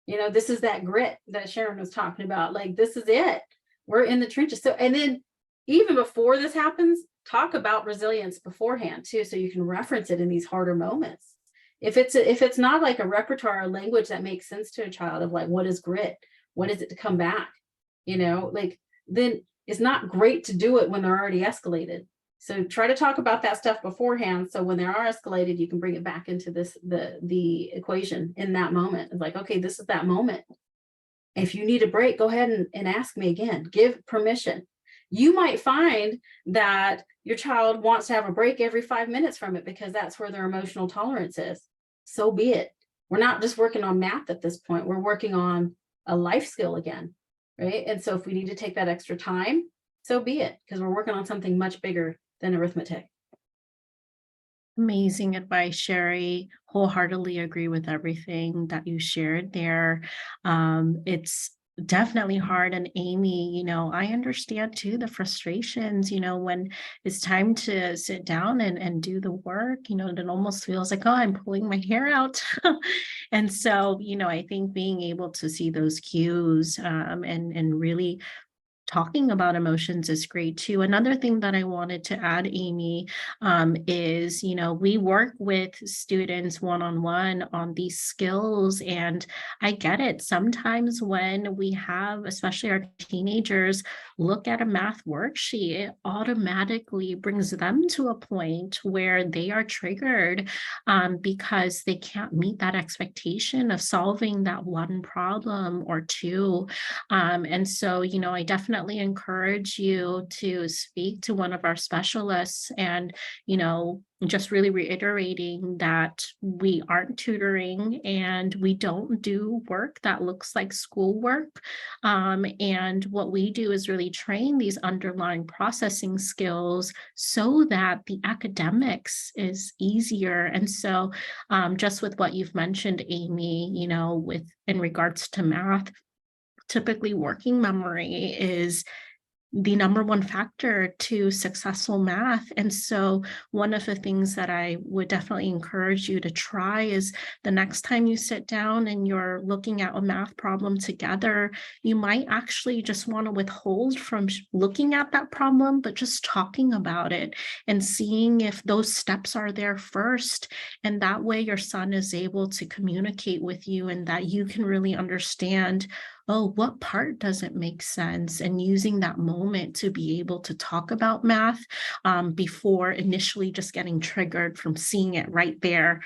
[SPEAKER 3] You know, this is that grit that Sharon was talking about. Like, this is it. We're in the trenches. So, and then even before this happens, talk about resilience beforehand too, so you can reference it in these harder moments. If it's not like a repertoire or language that makes sense to a child of like, what is grit? What is it to come back? You know, like, then it's not great to do it when they're already escalated. So try to talk about that stuff beforehand, so when they are escalated, you can bring it back into the equation in that moment. It's like, okay, this is that moment. If you need a break, go ahead and ask me again. Give permission. You might find that your child wants to have a break every 5 minutes from it, because that's where their emotional tolerance is. So be it. We're not just working on math at this point. We're working on a life skill again, right? And so if we need to take that extra time, so be it, because we're working on something much bigger than arithmetic.
[SPEAKER 2] Amazing advice, Sherri. Wholeheartedly agree with everything that you shared there. It's definitely hard. And Amy, I understand too the frustrations, when it's time to sit down and do the work, it almost feels like, oh, I'm pulling my hair out. And so, I think being able to see those cues and really talking about emotions is great too. Another thing that I wanted to add, Amy, is, we work with students one-on-one on these skills, and I get it. Sometimes when we have, especially our teenagers, look at a math worksheet, it automatically brings them to a point where they are triggered because they can't meet that expectation of solving that one problem or two. And so, I definitely encourage you to speak to one of our specialists, and, just really reiterating that we aren't tutoring and we don't do work that looks like schoolwork. And what we do is really train these underlying processing skills so that the academics is easier. And so just with what you've mentioned, Amy, in regards to math, typically working memory is the number one factor to successful math. And so one of the things that I would definitely encourage you to try is the next time you sit down and you're looking at a math problem together, you might actually just want to withhold from looking at that problem, but just talking about it and seeing if those steps are there first. And that way your son is able to communicate with you, and that you can really understand, oh, what part doesn't make sense? And using that moment to be able to talk about math before initially just getting triggered from seeing it right there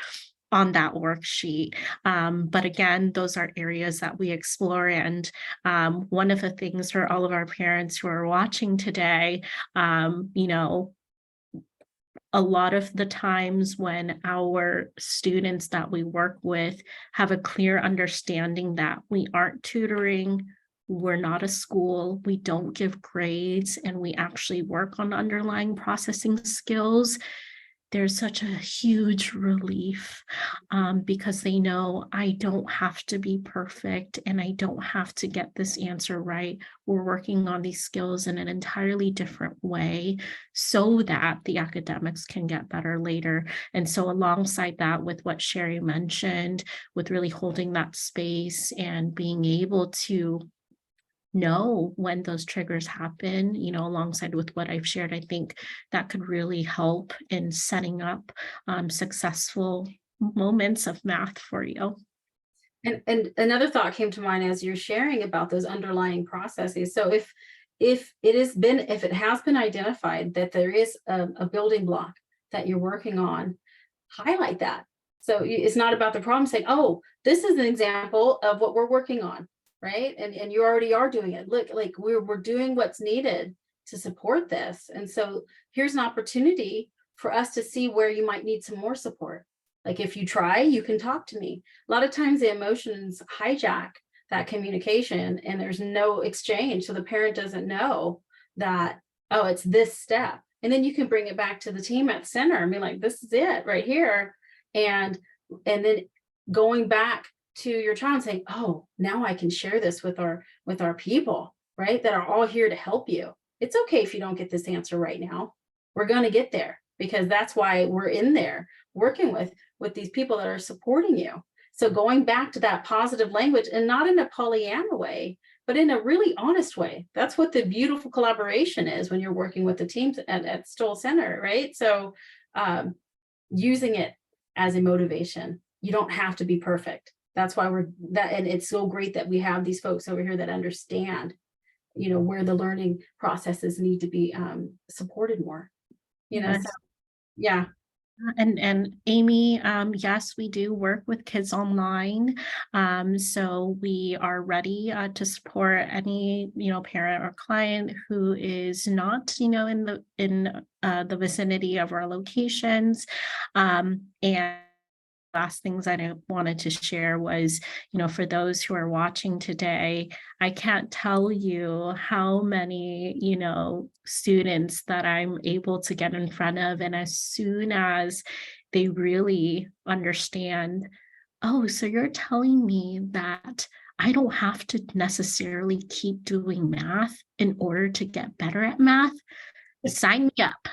[SPEAKER 2] on that worksheet. But again, those are areas that we explore. And one of the things for all of our parents who are watching today, a lot of the times when our students that we work with have a clear understanding that we aren't tutoring, we're not a school, we don't give grades, and we actually work on underlying processing skills, there's such a huge relief because they know I don't have to be perfect and I don't have to get this answer right. We're working on these skills in an entirely different way so that the academics can get better later. And so alongside that, with what Sherri mentioned, with really holding that space and being able to know when those triggers happen, alongside with what I've shared, I think that could really help in setting up successful moments of math for you.
[SPEAKER 3] And another thought came to mind as you're sharing about those underlying processes. So if it has been identified that there is a building block that you're working on, highlight that. So it's not about the problem saying, oh, this is an example of what we're working on. Right. And you already are doing it. Look, like we're doing what's needed to support this. And so here's an opportunity for us to see where you might need some more support. Like if you try, you can talk to me. A lot of times the emotions hijack that communication and there's no exchange. So the parent doesn't know that, oh, it's this step. And then you can bring it back to the team at center and be like, this is it right here. And then going back to your child and saying, oh, now I can share this with our people, right? That are all here to help you. It's okay if you don't get this answer right now. We're going to get there because that's why we're in there working with these people that are supporting you. So going back to that positive language and not in a Pollyanna way, but in a really honest way. That's what the beautiful collaboration is when you're working with the teams at Stoll Center, right? So using it as a motivation. You don't have to be perfect. That's why and it's so great that we have these folks over here that understand, where the learning processes need to be supported more,
[SPEAKER 2] Yes.
[SPEAKER 3] So, yeah.
[SPEAKER 2] And Amy, yes, we do work with kids online. So we are ready to support any, parent or client who is not, in the vicinity of our locations. And last things I wanted to share was, for those who are watching today, I can't tell you how many, students that I'm able to get in front of. And as soon as they really understand, oh, so you're telling me that I don't have to necessarily keep doing math in order to get better at math, sign me up.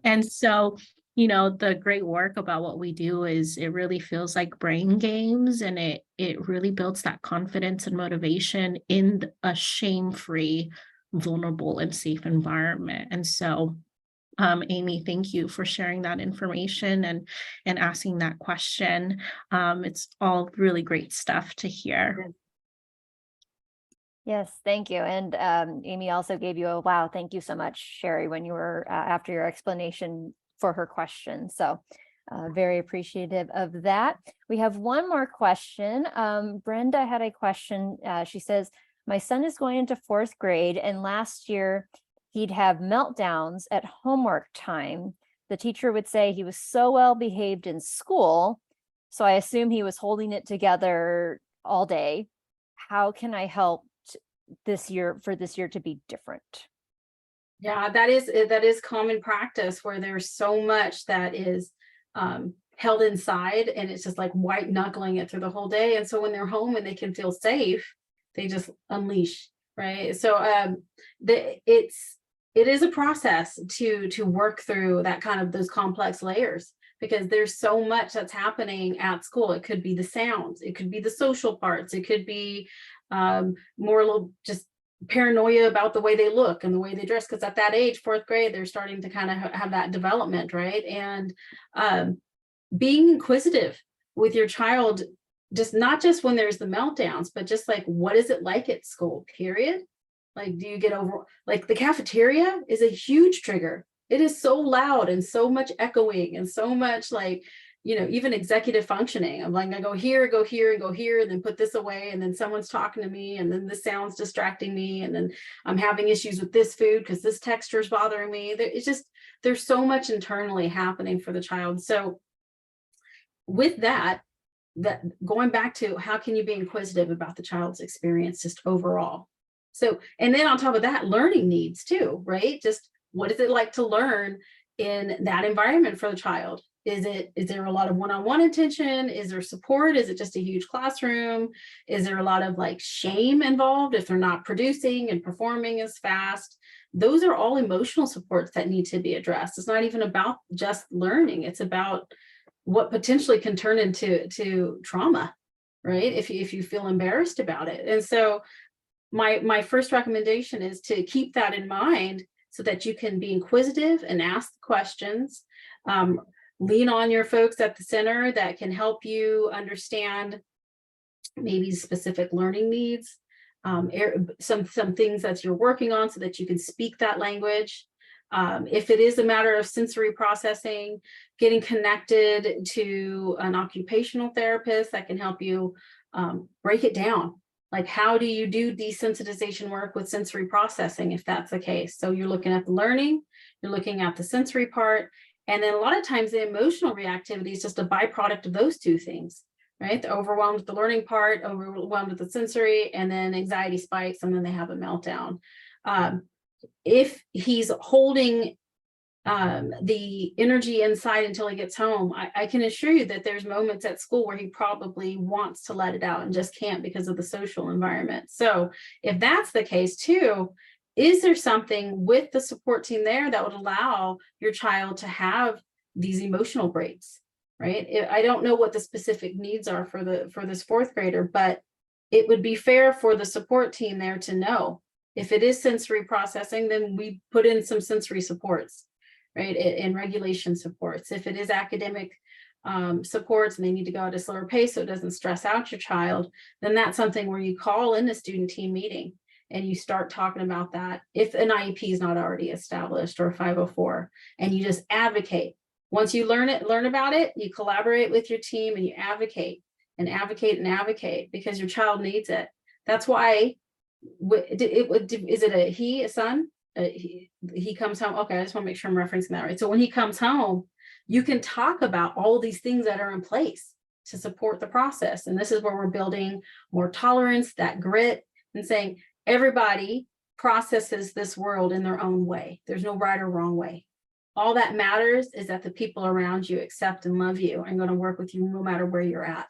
[SPEAKER 2] And so, the great work about what we do is it really feels like brain games, and it really builds that confidence and motivation in a shame-free, vulnerable, and safe environment. And so, Amy, thank you for sharing that information and asking that question. It's all really great stuff to hear.
[SPEAKER 1] Yes, thank you. And Amy also gave you a wow. Thank you so much, Sherri, when you were after your explanation for her question. So very appreciative of that. We have one more question. Brenda had a question. She says, my son is going into 4th grade, and last year he'd have meltdowns at homework time. The teacher would say he was so well behaved in school, so I assume he was holding it together all day. How can I help this year to be different?
[SPEAKER 3] Yeah, that is common practice where there's so much that is held inside, and it's just like white knuckling it through the whole day. And so when they're home and they can feel safe, they just unleash, right? So it is a process to work through that kind of those complex layers, because there's so much that's happening at school. It could be the sounds, it could be the social parts, it could be more just paranoia about the way they look and the way they dress, because at that age, 4th grade, they're starting to kind of have that development, right? And being inquisitive with your child, just not just when there's the meltdowns, but just like, what is it like at school, period? Like, do you get over, like the cafeteria is a huge trigger. It is so loud and so much echoing and so much like even executive functioning. I'm like, I go here, and go here, and then put this away. And then someone's talking to me, and then this sound's distracting me. And then I'm having issues with this food because this texture is bothering me. It's just, there's so much internally happening for the child. So with that going back to how can you be inquisitive about the child's experience just overall. So, and then on top of that, learning needs too, right? Just what is it like to learn in that environment for the child? Is there a lot of one-on-one attention? Is there support? Is it just a huge classroom? Is there a lot of like shame involved if they're not producing and performing as fast? Those are all emotional supports that need to be addressed. It's not even about just learning. It's about what potentially can turn into trauma, right? If you feel embarrassed about it. And so my first recommendation is to keep that in mind so that you can be inquisitive and ask questions. Lean on your folks at the center that can help you understand maybe specific learning needs, some things that you're working on so that you can speak that language. If it is a matter of sensory processing, getting connected to an occupational therapist that can help you break it down. Like, how do you do desensitization work with sensory processing if that's the case? So you're looking at the learning, you're looking at the sensory part, and then a lot of times the emotional reactivity is just a byproduct of those two things, right? They're overwhelmed with the learning part, overwhelmed with the sensory, and then anxiety spikes, and then they have a meltdown. If he's holding the energy inside until he gets home, I can assure you that there's moments at school where he probably wants to let it out and just can't because of the social environment. So if that's the case too, is there something with the support team there that would allow your child to have these emotional breaks, right? I don't know what the specific needs are for this fourth grader, but it would be fair for the support team there to know. If it is sensory processing, then we put in some sensory supports, right? And regulation supports. If it is academic supports and they need to go at a slower pace so it doesn't stress out your child, then that's something where you call in a student team meeting and you start talking about that. If an IEP is not already established or a 504, and you just advocate. Once you learn about it, you collaborate with your team and you advocate and advocate and advocate because your child needs it. That's why is it a son? He comes home. Okay, I just want to make sure I'm referencing that right. So when he comes home, you can talk about all these things that are in place to support the process. And this is where we're building more tolerance, that grit, and saying everybody processes this world in their own way. There's no right or wrong way. All that matters is that the people around you accept and love you and going to work with you no matter where you're at.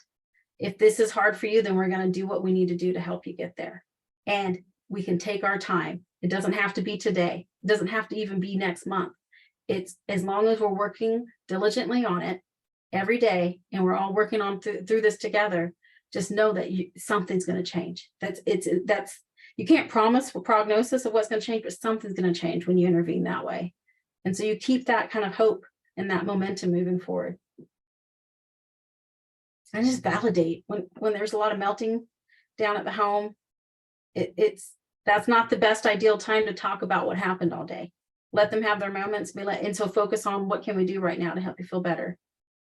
[SPEAKER 3] If this is hard for you, then we're going to do what we need to do to help you get there. And we can take our time. It doesn't have to be today. It doesn't have to even be next month. It's as long as we're working diligently on it every day and we're all working on through this together, just know that something's going to change. You can't promise for prognosis of what's going to change, but something's going to change when you intervene that way. And so you keep that kind of hope and that momentum moving forward. And just validate when there's a lot of melting down at the home. That's not the best ideal time to talk about what happened all day. Let them have their moments, and so focus on what can we do right now to help you feel better,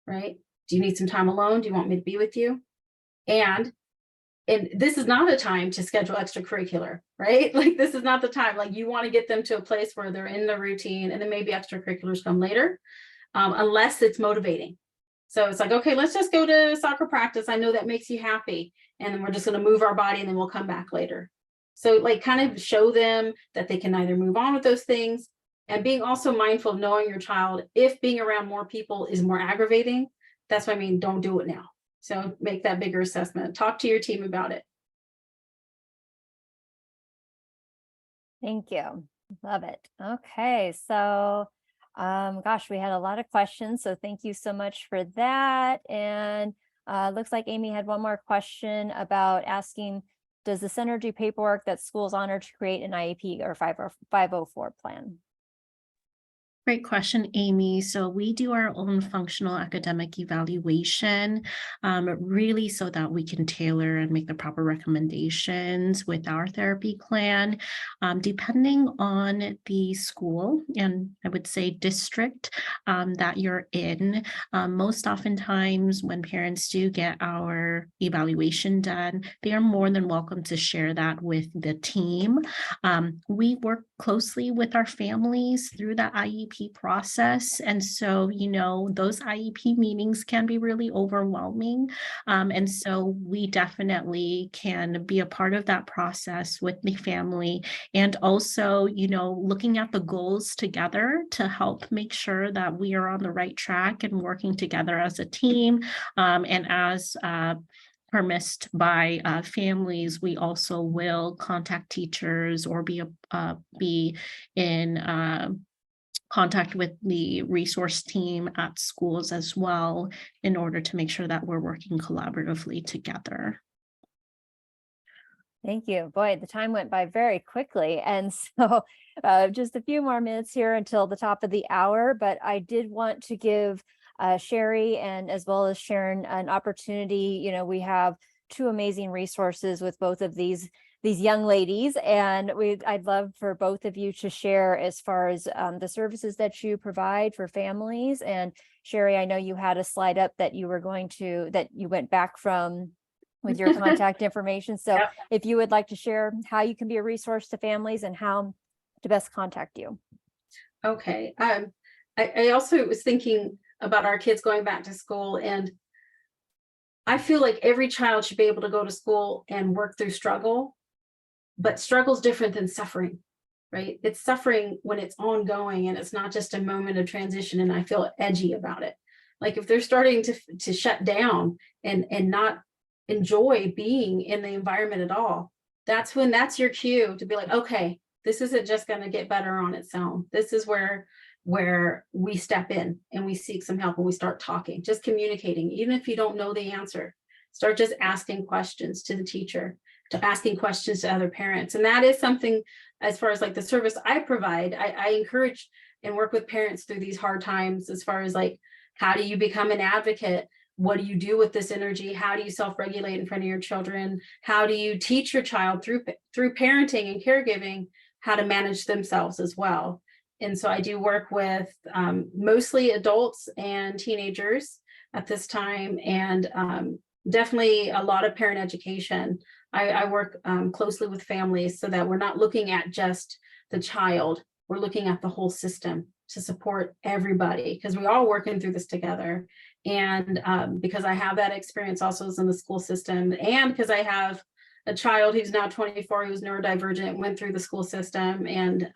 [SPEAKER 3] right? Do you need some time alone? Do you want me to be with you? And this is not a time to schedule extracurricular, right? Like, this is not the time. Like, you want to get them to a place where they're in the routine, and then maybe extracurriculars come later, unless it's motivating. So it's like, okay, let's just go to soccer practice. I know that makes you happy. And then we're just going to move our body and then we'll come back later. So like, kind of show them that they can either move on with those things, and being also mindful of knowing your child. If being around more people is more aggravating, that's what I mean, don't do it now. So make that bigger assessment. Talk to your team about it.
[SPEAKER 1] Thank you. Love it. Okay, so gosh, we had a lot of questions, so thank you so much for that. And looks like Amy had one more question about asking, does the center do paperwork that schools honor to create an IEP or 504 plan?
[SPEAKER 2] Great question, Amy. So we do our own functional academic evaluation, really so that we can tailor and make the proper recommendations with our therapy plan, depending on the school and I would say district that you're in. Most oftentimes when parents do get our evaluation done, they are more than welcome to share that with the team. We work closely with our families through that IEP process. And so, those IEP meetings can be really overwhelming. And so we definitely can be a part of that process with the family and also, looking at the goals together to help make sure that we are on the right track and working together as a team. And as permissed by families, we also will contact teachers or be in contact with the resource team at schools as well in order to make sure that we're working collaboratively together.
[SPEAKER 1] Thank you. Boy, the time went by very quickly. And so just a few more minutes here until the top of the hour, but I did want to give Sherri and as well as Sharon an opportunity. We have two amazing resources with both of these young ladies, and I'd love for both of you to share as far as the services that you provide for families. And Sherri, I know you had a slide up that you went back from with your contact information. So
[SPEAKER 3] Yep.
[SPEAKER 1] if you would like to share how you can be a resource to families and how to best contact you.
[SPEAKER 3] Okay. I also was thinking about our kids going back to school, and I feel like every child should be able to go to school and work through struggle, but struggle is different than suffering, right? It's suffering when it's ongoing and it's not just a moment of transition, and I feel edgy about it. Like if they're starting to shut down and not enjoy being in the environment at all, that's your cue to be like, okay, this isn't just going to get better on its own. This is where we step in and we seek some help, and we start talking, just communicating. Even if you don't know the answer, start just asking questions to the teacher, to asking questions to other parents. And that is something, as far as like the service I provide, I encourage and work with parents through these hard times, as far as like, how do you become an advocate? What do you do with this energy? How do you self-regulate in front of your children? How do you teach your child through parenting and caregiving how to manage themselves as well? And so I do work with mostly adults and teenagers at this time, and definitely a lot of parent education. I work closely with families so that we're not looking at just the child, we're looking at the whole system to support everybody, because we're all working through this together. And because I have that experience also in the school system, and because I have a child who's now 24 who's neurodivergent, went through the school system, and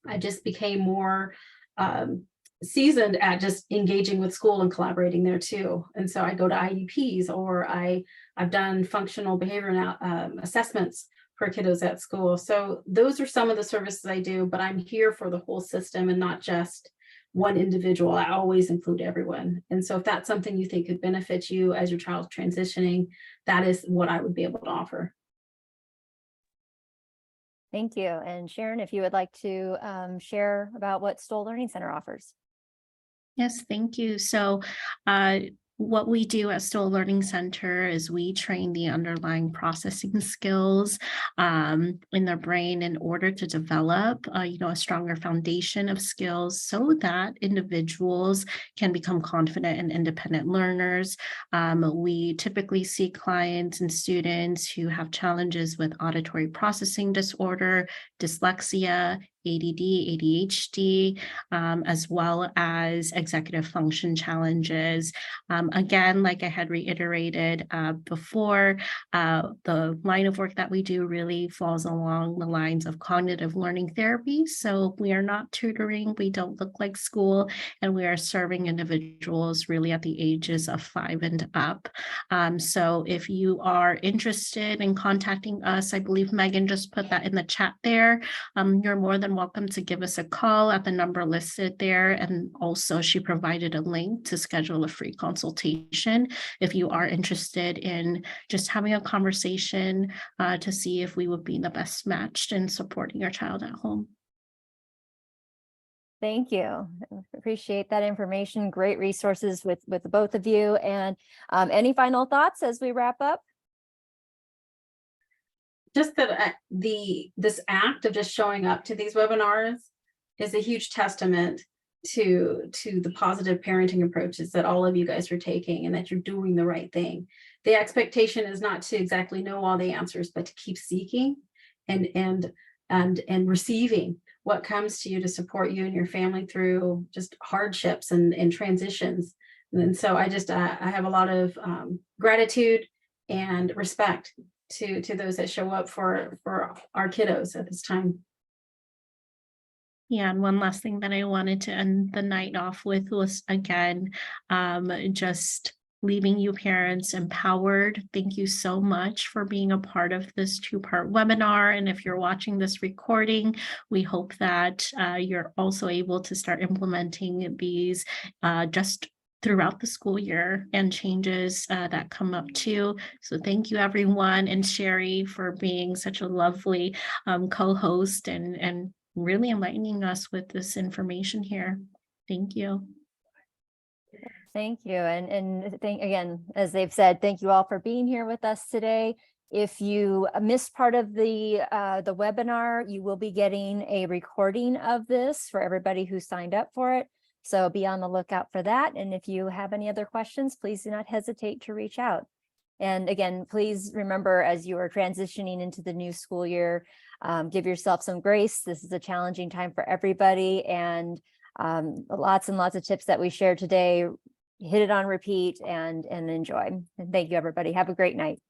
[SPEAKER 3] I just became more seasoned at just engaging with school and collaborating there too. And so I go to IEPs, or I've done functional behavior assessments for kiddos at school. So those are some of the services I do, but I'm here for the whole system and not just one individual. I always include everyone. And so if that's something you think could benefit you as your child's transitioning, that is what I would be able to offer.
[SPEAKER 1] Thank you. And Sharon, if you would like to share about what Stoll Learning Center offers.
[SPEAKER 2] Yes, thank you. So what we do at Stoll Learning Center is we train the underlying processing skills in their brain in order to develop, a stronger foundation of skills so that individuals can become confident and independent learners. We typically see clients and students who have challenges with auditory processing disorder, dyslexia, ADD, ADHD, as well as executive function challenges. Again, like I had reiterated before, the line of work that we do really falls along the lines of cognitive learning therapy. So we are not tutoring, we don't look like school, and we are serving individuals really at the ages of 5 and up. So if you are interested in contacting us, I believe Megan just put that in the chat there. You're more than welcome to give us a call at the number listed there. And also she provided a link to schedule a free consultation if you are interested in just having a conversation to see if we would be the best matched in supporting your child at home.
[SPEAKER 1] Thank you. Appreciate that information. Great resources with the both of you. And any final thoughts as we wrap up?
[SPEAKER 3] Just that this act of just showing up to these webinars is a huge testament to the positive parenting approaches that all of you guys are taking, and that you're doing the right thing. The expectation is not to exactly know all the answers, but to keep seeking and receiving what comes to you to support you and your family through just hardships and transitions. And so I have a lot of gratitude and respect to those that show up for our kiddos at this time.
[SPEAKER 2] Yeah, and one last thing that I wanted to end the night off with was, again, just leaving you parents empowered. Thank you so much for being a part of this 2-part webinar. And if you're watching this recording, we hope that you're also able to start implementing these just throughout the school year and changes that come up too. So thank you, everyone, and Sherri for being such a lovely co-host and really enlightening us with this information here. Thank you.
[SPEAKER 1] Thank you. And again, as they've said, thank you all for being here with us today. If you missed part of the webinar, you will be getting a recording of this for everybody who signed up for it. So be on the lookout for that. And if you have any other questions, please do not hesitate to reach out. And again, please remember, as you are transitioning into the new school year, give yourself some grace. This is a challenging time for everybody, and lots and lots of tips that we shared today. Hit it on repeat and enjoy. And thank you, everybody. Have a great night.